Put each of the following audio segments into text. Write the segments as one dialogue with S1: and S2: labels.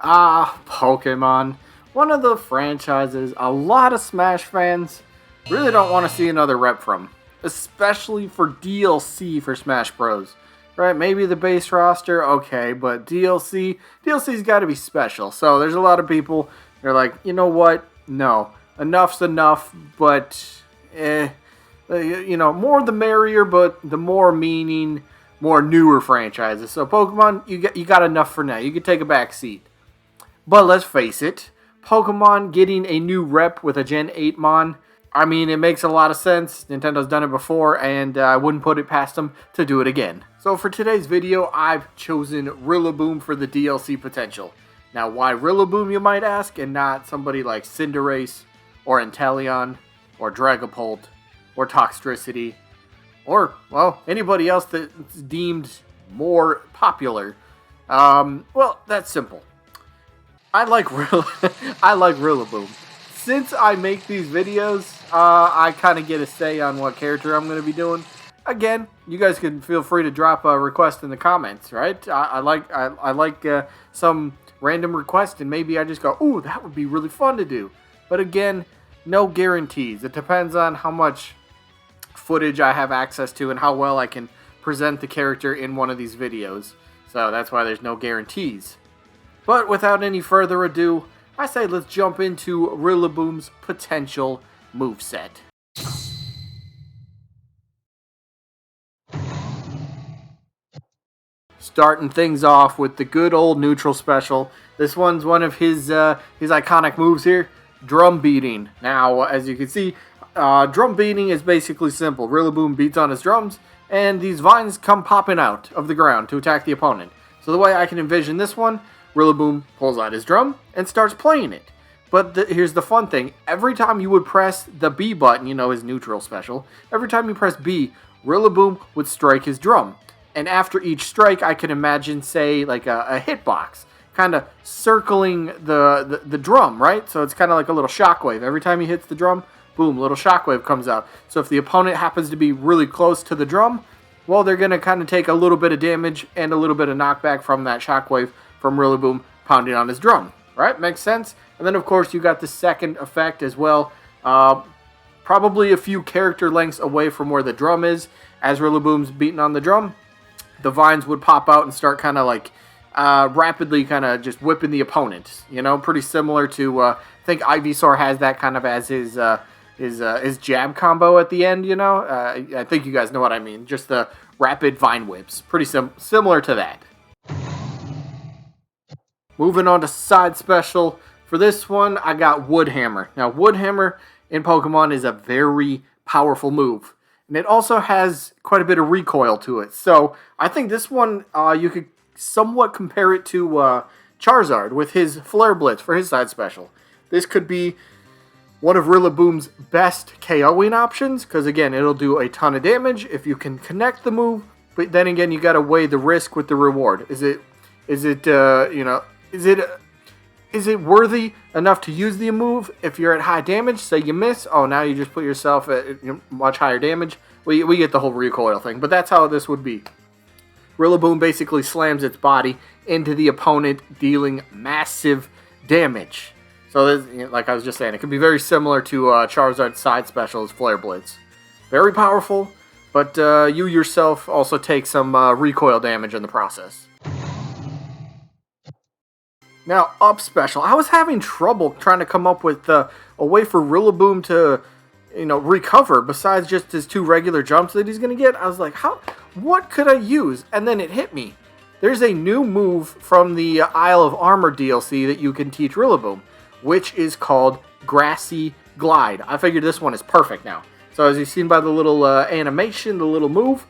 S1: Pokemon. One of the franchises a lot of Smash fans really don't want to see another rep from. Especially for DLC for Smash Bros. Right? Maybe the base roster, okay, but DLC's got to be special. So there's a lot of people, they're like, you know what? No. Enough's enough, but more the merrier, but the more meaning, more newer franchises. So Pokemon, you got enough for now. You can take a back seat. But let's face it, Pokemon getting a new rep with a Gen 8 Mon, I mean, it makes a lot of sense. Nintendo's done it before, and I wouldn't put it past them to do it again. So for today's video, I've chosen Rillaboom for the DLC potential. Now, why Rillaboom, you might ask, and not somebody like Cinderace, or Inteleon, or Dragapult, or Toxtricity, or, well, anybody else that's deemed more popular? Well, that's simple. I like Rillaboom. Since I make these videos, I kind of get a say on what character I'm going to be doing. Again, you guys can feel free to drop a request in the comments, right? I like some random request, and maybe I just go, ooh, that would be really fun to do. But again, no guarantees. It depends on how much footage I have access to and how well I can present the character in one of these videos. So that's why there's no guarantees. But without any further ado, I say let's jump into Rillaboom's potential moveset. Starting things off with the good old neutral special. This one's one of his iconic moves here, drum beating. Now, as you can see, drum beating is basically simple. Rillaboom beats on his drums, and these vines come popping out of the ground to attack the opponent. So the way I can envision this one, Rillaboom pulls out his drum and starts playing it. But here's the fun thing. Every time you would press the B button, his neutral special, every time you press B, Rillaboom would strike his drum. And after each strike, I can imagine, say, like a hitbox, kind of circling the drum, right? So it's kind of like a little shockwave. Every time he hits the drum, boom, little shockwave comes out. So if the opponent happens to be really close to the drum, well, they're going to kind of take a little bit of damage and a little bit of knockback from that shockwave from Rillaboom pounding on his drum, right? Makes sense? And then, of course, you got the second effect as well. Probably a few character lengths away from where the drum is. As Rillaboom's beating on the drum, the vines would pop out and start kind of like rapidly kind of just whipping the opponent. Pretty similar to, I think Ivysaur has that kind of as his jab combo at the end, I think you guys know what I mean. Just the rapid vine whips. Pretty similar to that. Moving on to side special. For this one, I got Wood Hammer. Now, Wood Hammer in Pokemon is a very powerful move. And it also has quite a bit of recoil to it. So, I think this one, you could somewhat compare it to Charizard with his Flare Blitz for his side special. This could be one of Rillaboom's best KOing options, because again, it'll do a ton of damage if you can connect the move. But then again, you got to weigh the risk with the reward. Is it worthy enough to use the move if you're at high damage? Say you miss, oh, now you just put yourself at much higher damage. We get the whole recoil thing, but that's how this would be. Rillaboom basically slams its body into the opponent, dealing massive damage. So, this, like I was just saying, it could be very similar to Charizard's side special's Flare Blitz. Very powerful, but you yourself also take some recoil damage in the process. Now, up special. I was having trouble trying to come up with a way for Rillaboom to, recover besides just his two regular jumps that he's going to get. I was like, what could I use? And then it hit me. There's a new move from the Isle of Armor DLC that you can teach Rillaboom, which is called Grassy Glide. I figured this one is perfect now. So as you've seen by the little animation, the little move,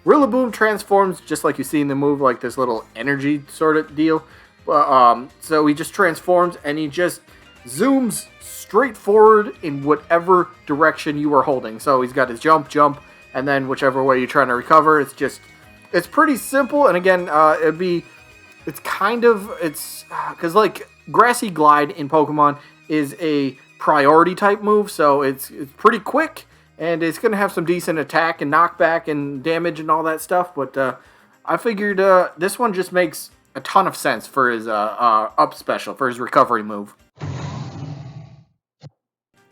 S1: Rillaboom transforms just like you see in the move, like this little energy sort of deal. So he just transforms and he just zooms straight forward in whatever direction you are holding. So he's got his jump, and then whichever way you're trying to recover. It's pretty simple. And again, because like Grassy Glide in Pokemon is a priority type move, so it's pretty quick and it's going to have some decent attack and knockback and damage and all that stuff. But I figured this one just makes a ton of sense for his up special, for his recovery move.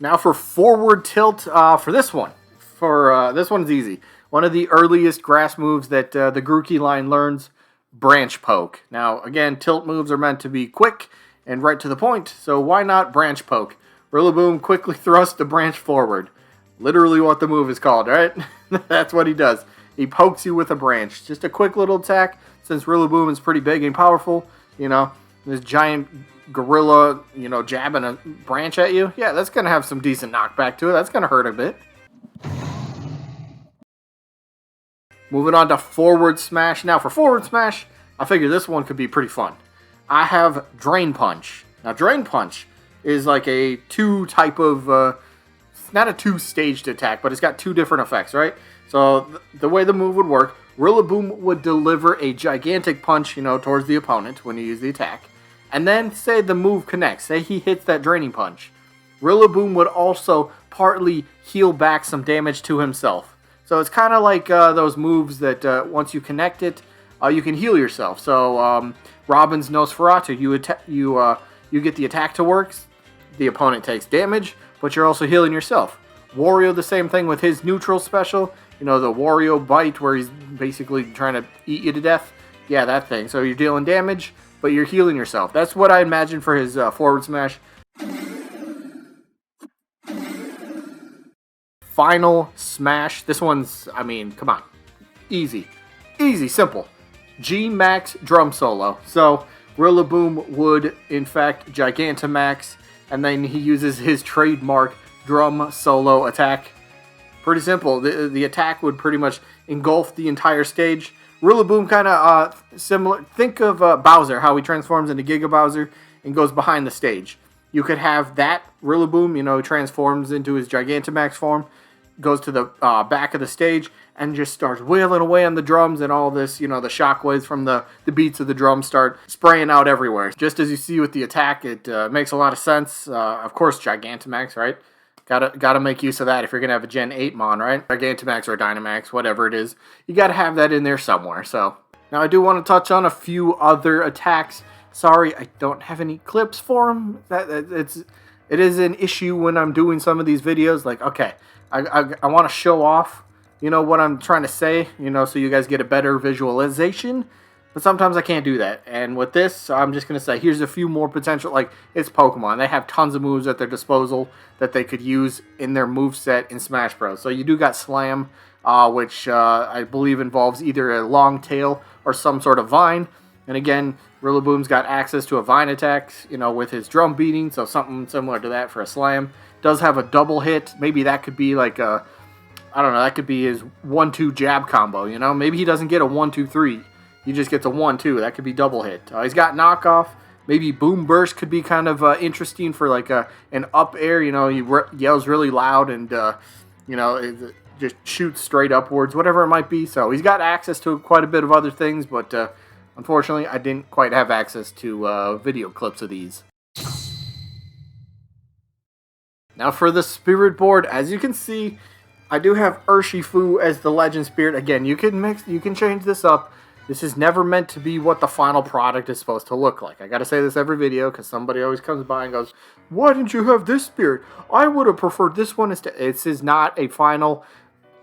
S1: Now for forward tilt, for this one. This one's easy. One of the earliest grass moves that the Grookey line learns, branch poke. Now, again, tilt moves are meant to be quick and right to the point, so why not branch poke? Rillaboom quickly thrusts the branch forward. Literally what the move is called, right? That's what he does. He pokes you with a branch. Just a quick little attack, since Rillaboom is pretty big and powerful, you know, this giant gorilla, you know, jabbing a branch at you. Yeah, that's going to have some decent knockback to it. That's going to hurt a bit. Moving on to forward smash. Now for forward smash, I figure this one could be pretty fun. I have Drain Punch. Now Drain Punch is like a two-type of, it's not a two-staged attack, but it's got two different effects, right? So the way the move would work, Rillaboom would deliver a gigantic punch, you know, towards the opponent when you use the attack. And then say the move connects, say he hits that draining punch. Rillaboom would also partly heal back some damage to himself. So it's kind of like those moves that once you connect it, you can heal yourself. So Robin's Nosferatu, you get the attack to work, the opponent takes damage, but you're also healing yourself. Wario, the same thing with his neutral special. You know, the Wario bite where he's basically trying to eat you to death. Yeah, that thing. So you're dealing damage, but you're healing yourself. That's what I imagine for his forward smash. Final smash. This one's, I mean, come on. Easy. Easy, simple. G-Max drum solo. So Rillaboom would, in fact, Gigantamax, and then he uses his trademark drum solo attack. Pretty simple. The attack would pretty much engulf the entire stage. Rillaboom kind of similar. Think of Bowser, how he transforms into Giga Bowser and goes behind the stage. You could have that Rillaboom, you know, transforms into his Gigantamax form, goes to the back of the stage, and just starts wailing away on the drums, and all this, you know, the shockwaves from the beats of the drums start spraying out everywhere. Just as you see with the attack, it makes a lot of sense. Of course, Gigantamax, right? Gotta make use of that if you're gonna have a Gen 8 Mon, right? Gigantamax or Dynamax, whatever it is. You gotta have that in there somewhere. So now I do want to touch on a few other attacks. Sorry, I don't have any clips for them. It is an issue when I'm doing some of these videos. Like, okay, I want to show off, you know, what I'm trying to say, you know, so you guys get a better visualization. But sometimes I can't do that. And with this, I'm just going to say, here's a few more potential, like, it's Pokemon. They have tons of moves at their disposal that they could use in their moveset in Smash Bros. So you do got Slam, which I believe involves either a long tail or some sort of vine. And again, Rillaboom's got access to a vine attack, you know, with his drum beating, so something similar to that for a Slam. Does have a double hit. Maybe that could be like a, I don't know, that could be his 1-2 jab combo, you know? Maybe he doesn't get a 1-2-3. He just gets a 1-2. That could be double hit. He's got knockoff. Maybe Boom Burst could be kind of interesting for like an up air. You know, he yells really loud and, you know, it just shoots straight upwards, whatever it might be. So he's got access to quite a bit of other things, but unfortunately, I didn't quite have access to video clips of these. Now for the Spirit Board, as you can see, I do have Urshifu as the Legend Spirit. Again, you can change this up. This is never meant to be what the final product is supposed to look like. I gotta say this every video because somebody always comes by and goes, "Why didn't you have this spirit? I would have preferred this one instead." This is not a final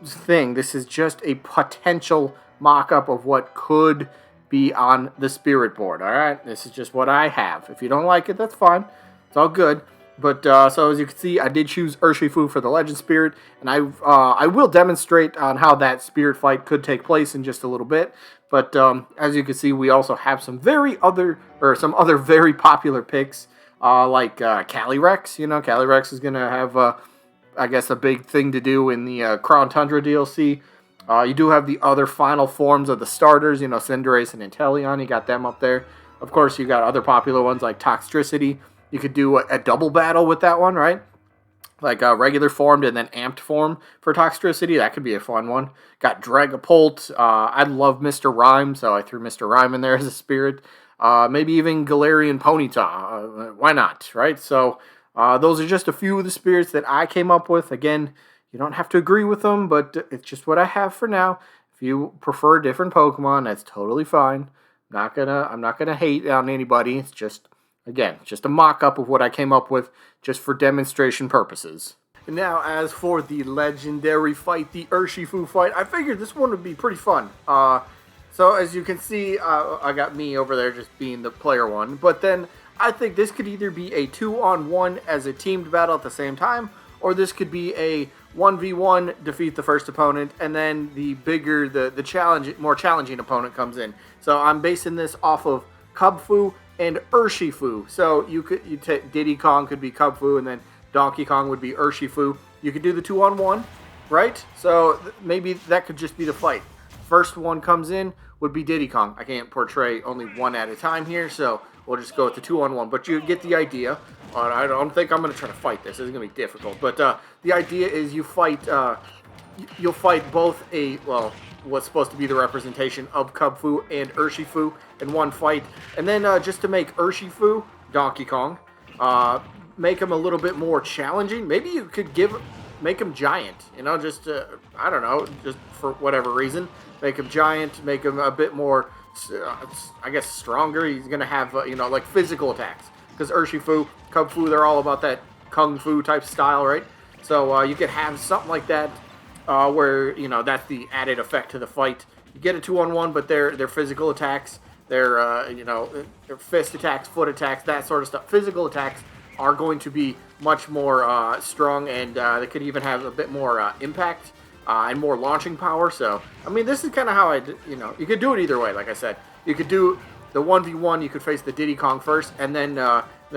S1: thing. This is just a potential mock-up of what could be on the Spirit Board. Alright? This is just what I have. If you don't like it, that's fine. It's all good. But, so as you can see, I did choose Urshifu for the Legend Spirit, and I will demonstrate on how that Spirit fight could take place in just a little bit. But, as you can see, we also have some other very popular picks, like, Calyrex. You know, Calyrex is gonna have, I guess, a big thing to do in the, Crown Tundra DLC. You do have the other final forms of the starters, you know, Cinderace and Inteleon, you got them up there. Of course, you got other popular ones like Toxtricity. You could do a double battle with that one, right? Like a regular formed and then amped form for Toxtricity. That could be a fun one. Got Dragapult. I love Mr. Rhyme, so I threw Mr. Rhyme in there as a spirit. Maybe even Galarian Ponyta. Why not, right? So those are just a few of the spirits that I came up with. Again, you don't have to agree with them, but it's just what I have for now. If you prefer different Pokemon, that's totally fine. I'm not gonna hate on anybody. It's just, again, just a mock-up of what I came up with just for demonstration purposes. And now, as for the legendary fight, the Urshifu fight, I figured this one would be pretty fun. So as you can see, I got me over there just being the player one. But then I think this could either be a 2-on-1 as a teamed battle at the same time, or this could be a 1v1, defeat the first opponent, and then the bigger, more challenging opponent comes in. So I'm basing this off of Kubfu and Urshifu. So you take Diddy Kong could be Kubfu, and then Donkey Kong would be Urshifu. You could do the 2-on-1, right? So maybe that could just be the fight. First one comes in would be Diddy Kong. I can't portray only one at a time here, so we'll just go with the 2-on-1. But you get the idea. I don't think I'm going to try to fight this. This is going to be difficult. But the idea is you fight. You'll fight both what's supposed to be the representation of Kubfu and Urshifu in one fight, and then just to make Urshifu Donkey Kong, make him a little bit more challenging. Maybe you could make him giant. You know, just I don't know, just for whatever reason, make him giant, make him a bit more, I guess, stronger. He's gonna have like physical attacks, because Urshifu, Kubfu, they're all about that kung fu type style, right? So you could have something like that, where that's the added effect to the fight. You get a 2-on-1, but their physical attacks, their their fist attacks, foot attacks, that sort of stuff. Physical attacks are going to be much more strong, and they could even have a bit more impact and more launching power. So, I mean, this is kind of how you could do it either way. Like I said, you could do the 1v1. You could face the Diddy Kong first, and then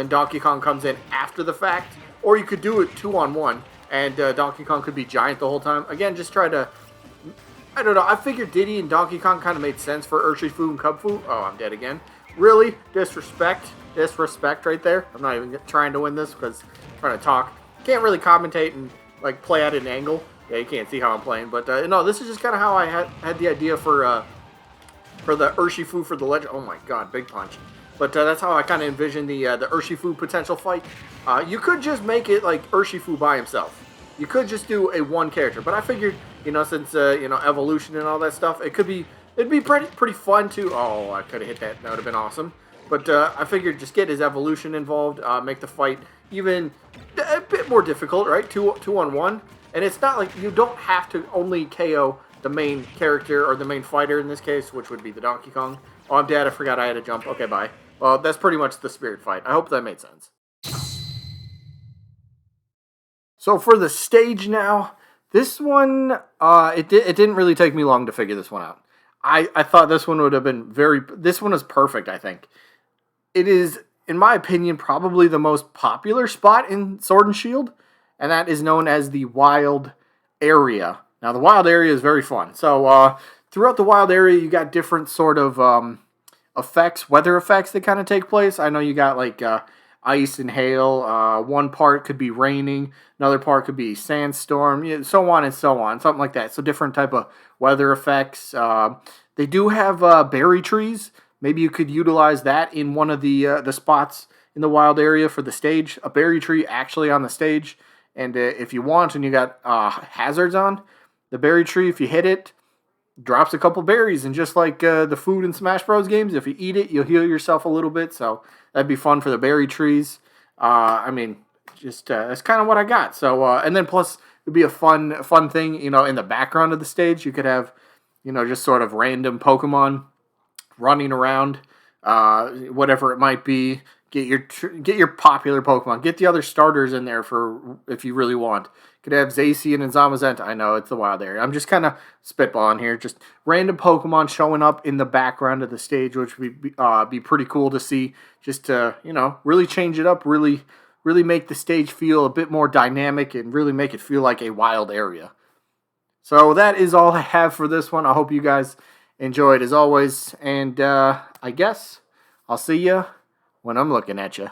S1: Donkey Kong comes in after the fact, or you could do it 2-on-1, and Donkey Kong could be giant the whole time. Again, just try to. I don't know. I figured Diddy and Donkey Kong kind of made sense for Urshifu and Kubfu. Oh, I'm dead again. Really? Disrespect right there. I'm not even trying to win this because I'm trying to talk. Can't really commentate and like play at an angle. Yeah, you can't see how I'm playing, but no, this is just kind of how I had the idea for the Urshifu for the legend. Oh my god, big punch. But that's how I kind of envisioned the Urshifu potential fight. You could just make it like Urshifu by himself. You could just do a one character, but I figured, since evolution and all that stuff, it'd be pretty fun too. Oh, I could have hit that. That would have been awesome. But I figured just get his evolution involved, make the fight even a bit more difficult, right? 2-on-1, and it's not like you don't have to only KO the main character or the main fighter in this case, which would be the Donkey Kong. Oh, I'm dead. I forgot I had to jump. Okay, bye. Well, that's pretty much the spirit fight. I hope that made sense. So for the stage now, this one, it didn't really take me long to figure this one out. I thought this one would have been this one is perfect, I think. It is, in my opinion, probably the most popular spot in Sword and Shield, and that is known as the Wild Area. Now, the Wild Area is very fun. So, throughout the Wild Area, you got different sort of weather effects that kind of take place. I know you got like ice and hail. One part could be raining, another part could be sandstorm, so on and so on, something like that. So different type of weather effects. They do have berry trees. Maybe you could utilize that in one of the spots in the Wild Area for the stage. A berry tree actually on the stage. And if you want, and you got hazards on, the berry tree, if you hit it, drops a couple berries. And just like the food in Smash Bros. Games, if you eat it, you'll heal yourself a little bit. So that'd be fun for the berry trees. I mean, just that's kind of what I got. So, and then plus, it'd be a fun thing, in the background of the stage. You could have, just sort of random Pokemon running around, whatever it might be. Get your popular Pokemon. Get the other starters in there for if you really want. Could have Zacian and Zamazenta. I know it's the Wild Area. I'm just kind of spitballing here. Just random Pokemon showing up in the background of the stage, which would be pretty cool to see. Just to really change it up, really make the stage feel a bit more dynamic, and really make it feel like a wild area. So that is all I have for this one. I hope you guys enjoyed as always, and I guess I'll see you when I'm looking at you.